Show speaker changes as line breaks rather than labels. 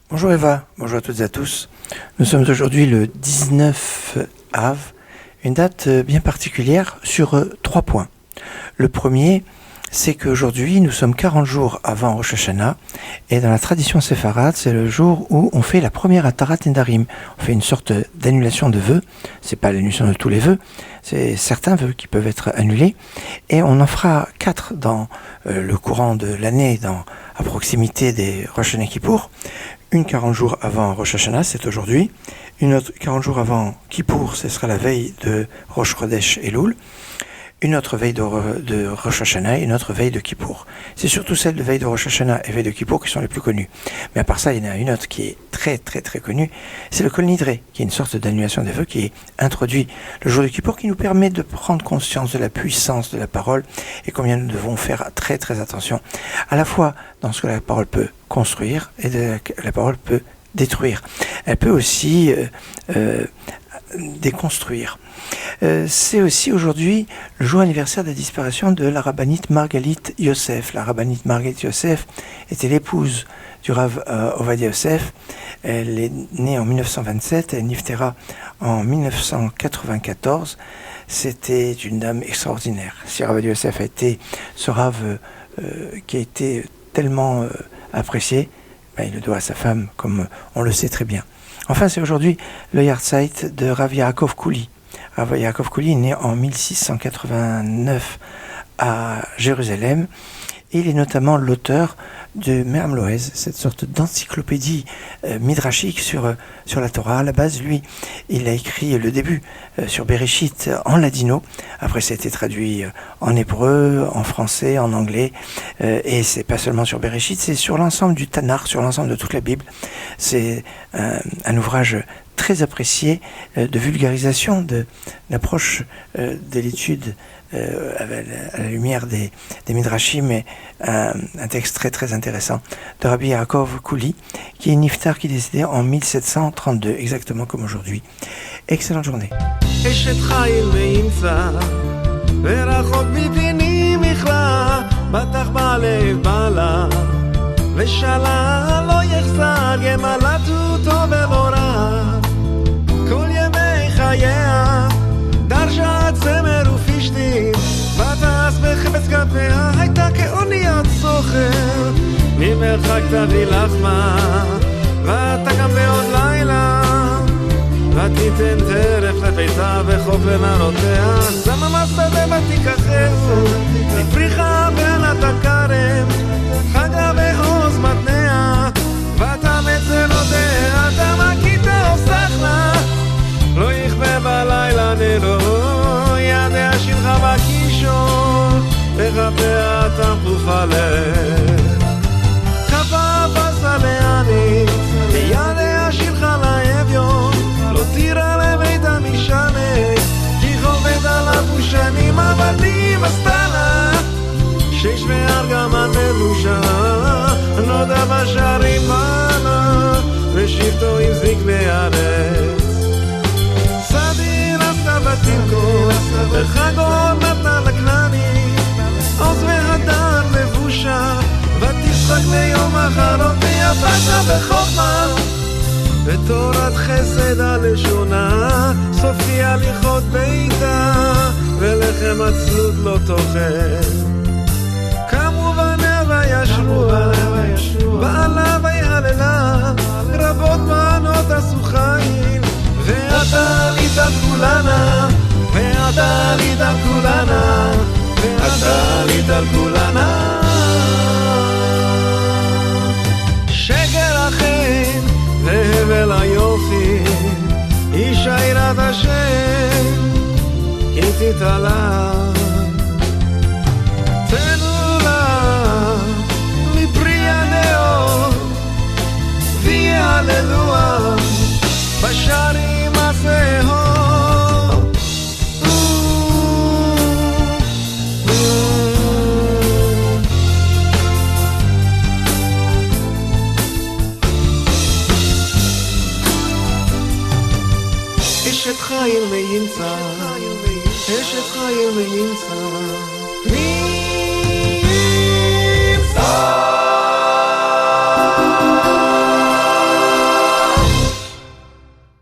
Bonjour Eva, bonjour à toutes et à tous. Nous sommes aujourd'hui le 19 Av, une date bien particulière sur 3 points. Le premier, c'est qu'aujourd'hui nous sommes 40 jours avant Rosh Hashanah et dans la tradition séfarade, c'est le jour où on fait la première Atarat Nedarim. On fait une sorte d'annulation de vœux, c'est pas l'annulation de tous les vœux, c'est certains vœux qui peuvent être annulés et on en fera 4 dans le courant de l'année, à proximité des Rosh Hashanah Kippour. Une 40 jours avant Rosh Hashanah, c'est aujourd'hui. Une autre 40 jours avant Kippour, ce sera la veille de Rosh Chodesh Elul. Une autre veille de Rosh Hashanah et une autre veille de Kippour. C'est surtout celles de veille de Rosh Hashanah et veille de Kippour qui sont les plus connues. Mais à part ça, il y en a une autre qui est très très très connue. C'est le Kol Nidré, qui est une sorte d'annulation des vœux qui est introduit le jour de Kippour, qui nous permet de prendre conscience de la puissance de la parole et combien nous devons faire très très attention à la fois dans ce que la parole peut construire et la parole peut détruire. Elle peut aussi déconstruire. C'est aussi aujourd'hui le jour anniversaire de la disparition de la rabbinite Margalit Yosef. La rabbinite Margalit Yosef était l'épouse du Rav Ovadia Yosef. Elle est née en 1927, elle niftera en 1994. C'était une dame extraordinaire. Si Rav Ovadia Yosef a été ce Rav qui a été tellement apprécié, il le doit à sa femme, comme on le sait très bien. Enfin, c'est aujourd'hui le Yahrzeit de Rav Yaakov Kouli. Rav Yaakov Kouli est né en 1689 à Jérusalem. Et il est notamment l'auteur de Me'am Loez, cette sorte d'encyclopédie midrashique sur la Torah. À la base, lui, il a écrit le début sur Bereshit en ladino. Après, ça a été traduit en hébreu, en français, en anglais. Et c'est pas seulement sur Bereshit, c'est sur l'ensemble du Tanakh, sur l'ensemble de toute la Bible. C'est un ouvrage très apprécié de vulgarisation de l'approche de l'étude à la lumière des Midrashim, et un texte très très intéressant de Rabbi Yaakov Kouli, qui est niftar, qui est décédé en 1732, exactement comme aujourd'hui. Excellente journée.
דרשת צמר ופשתים ותעש בחפץ כפיה הייתה כאוניית סוחר ממרחק תביא לחמה ותקם בעוד לילה ותיתן טרף לביתה וחוק לנערותיה שמה בשדה ותיקחהו לפריחה בעלת הכרם חגה בעוז מתניה ותמת זנותיה תמכיתה אוסחנה לא יכבה בלילה נרו ידיה שלך בקישור וכפיה תמפוף הלב כפה פסה לעני וידיה שלך לאביון לא תירה לבית המשנה כי חובד עליו ושנים עבדים עשתה לה שש וארגמן מבושה נודע בשערים בנה ושבטו עם זקני הארץ ותמכור וחגון נתנה לכנעני עוז והדר לבושה ותשחק ליום אחרון ויבשה בחוכמה ותורת חסד הלשונה סופי הליכות ביתה ולחם עצלות לא תאכל קמו בניה וישרוה בעלה ויהללה רבות בנות עשו חיל ואתה לידת כולנה ואתה לידת כולנה ואתה לידת כולנה שקר החן והבל היופי אישה יראת השם כי תתעלה תנו לה מפרי הנאור ויהללוה בשערים הסהור אשת חיל מימצא אשת חיל מימצא מימצא